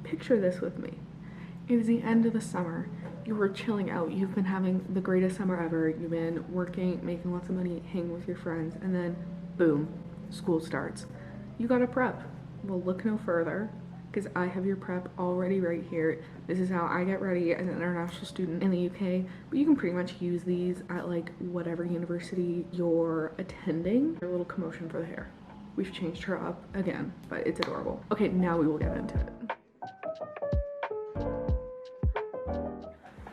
picture this with me. It is the end of the summer. You were chilling out. You've been having the greatest summer ever. You've been working, making lots of money, hanging with your friends, and then boom, school starts. You gotta prep. Well, look no further, because I have your prep already right here. This is how I get ready as an international student in the UK, but you can pretty much use these at like whatever university you're attending. A little commotion for the hair. We've changed her up again, but it's adorable. Okay, now we will get into it.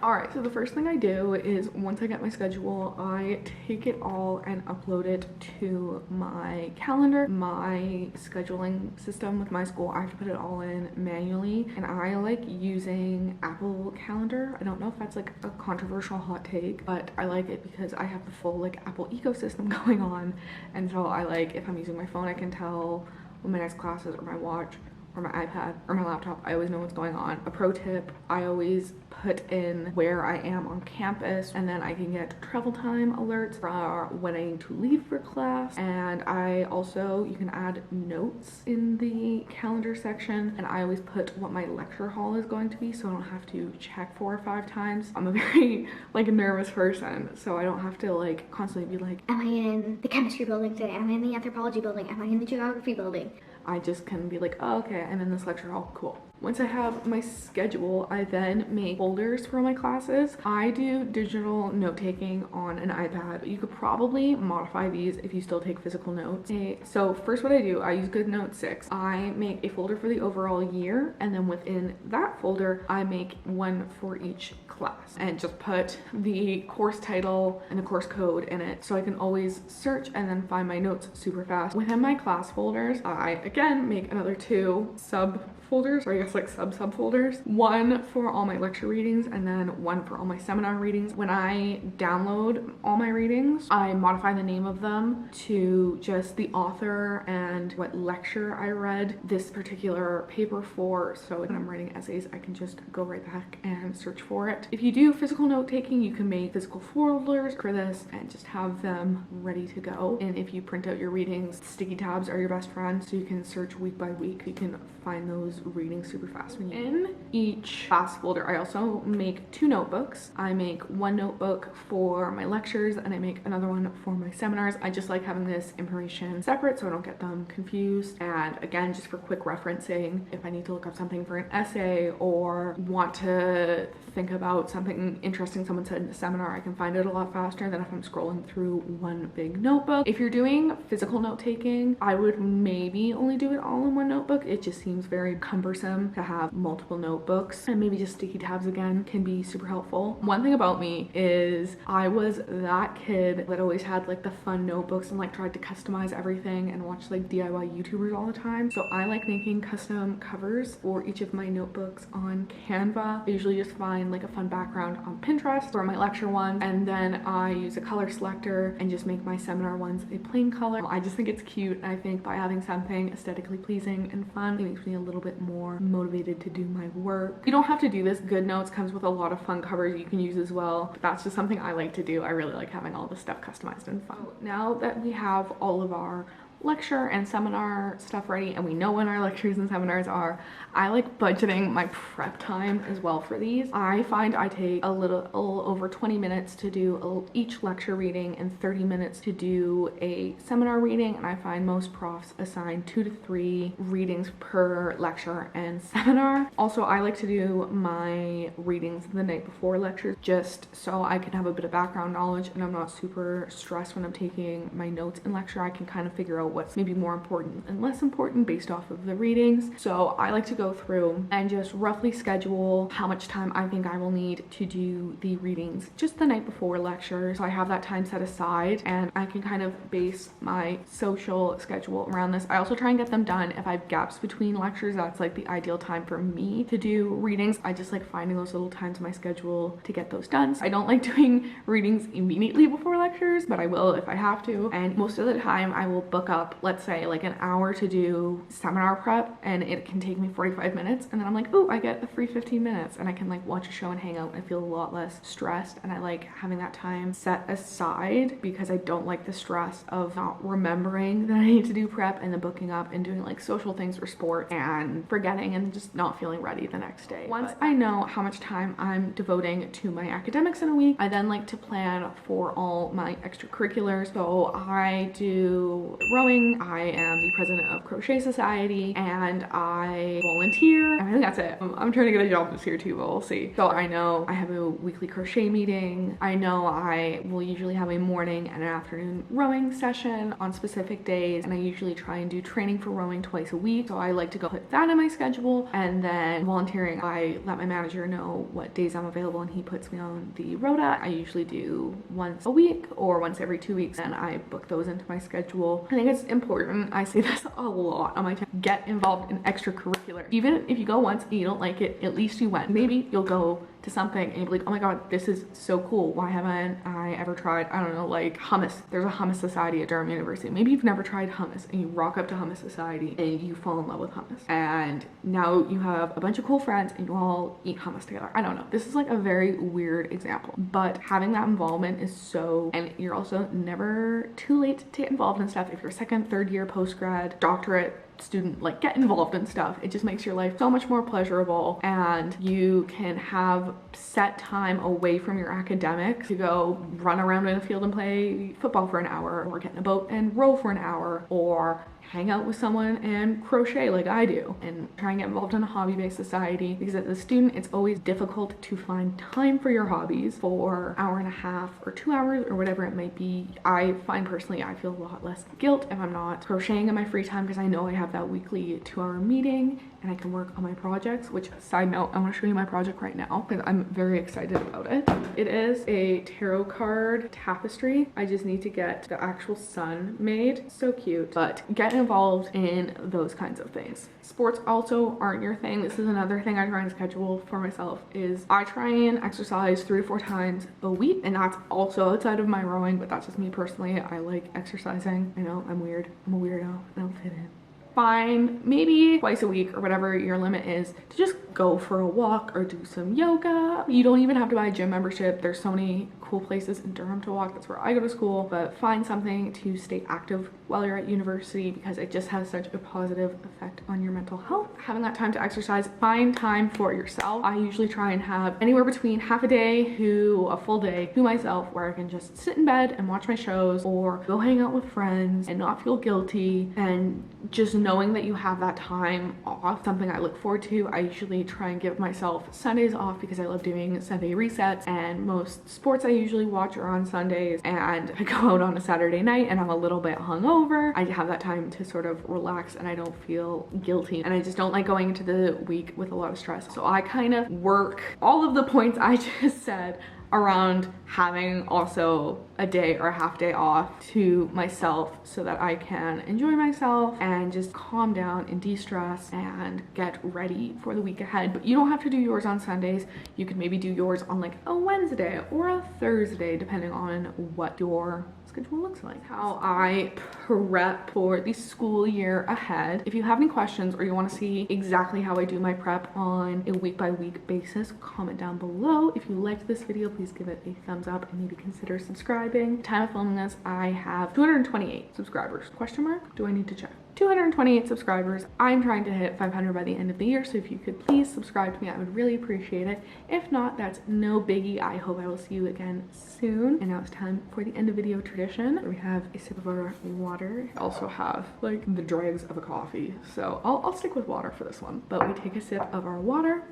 All right, so the first thing I do is once I get my schedule, I take it all and upload it to my calendar. My scheduling system with my school, I have to put it all in manually, and I like using Apple Calendar. I don't know if that's like a controversial hot take, but I like it because I have the full like Apple ecosystem going on, and so I like, if I'm using my phone, I can tell when my next class is, or my watch, or my iPad, or my laptop. I always know what's going on. A pro tip, I always put in where I am on campus, and then I can get travel time alerts for when I need to leave for class. And I also, you can add notes in the calendar section, and I always put what my lecture hall is going to be, so I don't have to check 4 or 5 times. I'm a very like nervous person, so I don't have to like constantly be like, am I in the chemistry building today? Am I in the anthropology building? Am I in the geography building? I just can be like, oh, okay, I'm in this lecture hall, cool. Once I have my schedule, I then make folders for my classes. I do digital note-taking on an iPad. You could probably modify these if you still take physical notes. Okay, so first what I do, I use GoodNote 6. I make a folder for the overall year, and then within that folder, I make one for each class and just put the course title and the course code in it, so I can always search and then find my notes super fast. Within my class folders, I again make another 2 subfolders, or I guess like subfolders. One for all my lecture readings and then one for all my seminar readings. When I download all my readings, I modify the name of them to just the author and what lecture I read this particular paper for, so when I'm writing essays, I can just go right back and search for it. If you do physical note taking, you can make physical folders for this and just have them ready to go. And if you print out your readings, sticky tabs are your best friend, so you can search week by week. You can find those readings super fast. In each class folder, I also make 2 notebooks. I make one notebook for my lectures and I make another one for my seminars. I just like having this information separate so I don't get them confused. And again, just for quick referencing, if I need to look up something for an essay or want to think about something interesting someone said in a seminar, I can find it a lot faster than if I'm scrolling through one big notebook. If you're doing physical note taking, I would maybe only do it all in one notebook. It just seems very cumbersome to have multiple notebooks, and maybe just sticky tabs again can be super helpful. One thing about me is I was that kid that always had like the fun notebooks and like tried to customize everything and watch like DIY YouTubers all the time. So I like making custom covers for each of my notebooks on Canva. I usually just find like a fun background on Pinterest for my lecture ones, and then I use a color selector and just make my seminar ones a plain color. I just think it's cute, and I think by having something aesthetically pleasing and fun, it makes me a little bit more motivated to do my work. You don't have to do this. GoodNotes comes with a lot of fun covers you can use as well, but that's just something I like to do. I really like having all this stuff customized and fun. Now that we have all of our lecture and seminar stuff ready and we know when our lectures and seminars are, I like budgeting my prep time as well for these. I find I take a little over 20 minutes to do each lecture reading and 30 minutes to do a seminar reading, and I find most profs assign 2 to 3 readings per lecture and seminar. Also, I like to do my readings the night before lectures just so I can have a bit of background knowledge and I'm not super stressed when I'm taking my notes in lecture. I can kind of figure out what's maybe more important and less important based off of the readings. So I like to go through and just roughly schedule how much time I think I will need to do the readings just the night before lecture. So I have that time set aside and I can kind of base my social schedule around this. I also try and get them done if I have gaps between lectures. That's like the ideal time for me to do readings. I just like finding those little times in my schedule to get those done. So I don't like doing readings immediately before lectures, but I will if I have to. And most of the time I will book up up, let's say like an hour to do seminar prep, and it can take me 45 minutes, and then I'm like, oh, I get a free 15 minutes and I can like watch a show and hang out. I feel a lot less stressed, and I like having that time set aside because I don't like the stress of not remembering that I need to do prep and then booking up and doing like social things or sport and forgetting and just not feeling ready the next day. Once I know how much time I'm devoting to my academics in a week, I then like to plan for all my extracurriculars. So I do rowing, I am the president of Crochet Society, and I volunteer. I think that's it. I'm trying to get a job this year too, but we'll see. So I know I have a weekly crochet meeting. I know I will usually have a morning and an afternoon rowing session on specific days, and I usually try and do training for rowing twice a week. So I like to go put that in my schedule, and then volunteering, I let my manager know what days I'm available and he puts me on the rota. I usually do once a week or once every 2 weeks, and I book those into my schedule. I think it's important, I say this a lot on my channel, get involved in extracurricular. Even if you go once and you don't like it, at least you went. Maybe you'll go to something and you'll be like, oh my god, this is so cool. Why haven't I ever tried, I don't know, like hummus. There's a hummus society at Durham University. Maybe you've never tried hummus, and you rock up to hummus society and you fall in love with hummus, and now you have a bunch of cool friends and you all eat hummus together. I don't know, this is like a very weird example, but having that involvement is so, and you're also never too late to get involved in stuff. If you're second, third year, post-grad, doctorate student, like get involved in stuff. It just makes your life so much more pleasurable, and you can have set time away from your academics to go run around in a field and play football for an hour, or get in a boat and row for an hour, or hang out with someone and crochet like I do, and try and get involved in a hobby-based society, because as a student it's always difficult to find time for your hobbies for an hour and a half or 2 hours or whatever it might be. I find personally I feel a lot less guilt if I'm not crocheting in my free time, because I know I have that weekly 2-hour meeting and I can work on my projects. Which, side note, I want to show you my project right now because I'm very excited about it. It is a tarot card tapestry. I just need to get the actual sun made. So cute. But get involved in those kinds of things. Sports also aren't your thing. This is another thing I try and schedule for myself, is I try and exercise 3 to 4 times a week, and that's also outside of my rowing, but that's just me personally. I like exercising. I know I'm weird. I'm a weirdo. I don't fit in. Find maybe twice a week or whatever your limit is to just go for a walk or do some yoga. You don't even have to buy a gym membership. There's so many cool places in Durham to walk. That's where I go to school. But find something to stay active while you're at university, because it just has such a positive effect on your mental health. Having that time to exercise, find time for yourself. I usually try and have anywhere between half a day to a full day to myself, where I can just sit in bed and watch my shows, or go hang out with friends and not feel guilty. And just knowing that you have that time off, something I look forward to. I usually try and give myself Sundays off because I love doing Sunday resets, and most sports I usually watch are on Sundays, and I go out on a Saturday night and I'm a little bit hungover. I have that time to sort of relax and I don't feel guilty, and I just don't like going into the week with a lot of stress. So I kind of work all of the points I just said around having also a day or a half day off to myself, so that I can enjoy myself and just calm down and de-stress and get ready for the week ahead. But you don't have to do yours on Sundays. You could maybe do yours on like a Wednesday or a Thursday, depending on what your schedule looks like. How I prep for the school year ahead. If you have any questions or you want to see exactly how I do my prep on a week-by-week basis, comment down below. If you liked this video, please give it a thumbs up and maybe consider subscribing. At the time of filming this, I have 228 subscribers. Question mark? Do I need to check? 228 subscribers. I'm trying to hit 500 by the end of the year, so if you could please subscribe to me, I would really appreciate it. If not, that's no biggie. I hope I will see you again soon. And now it's time for the end of video tradition. We have a sip of our water. We also have like the dregs of a coffee, so I'll stick with water for this one. But we take a sip of our water,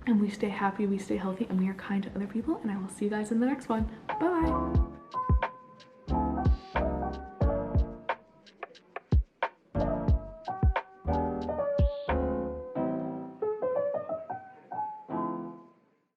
and we stay happy, we stay healthy, and we are kind to other people, and I will see you guys in the next one. Bye.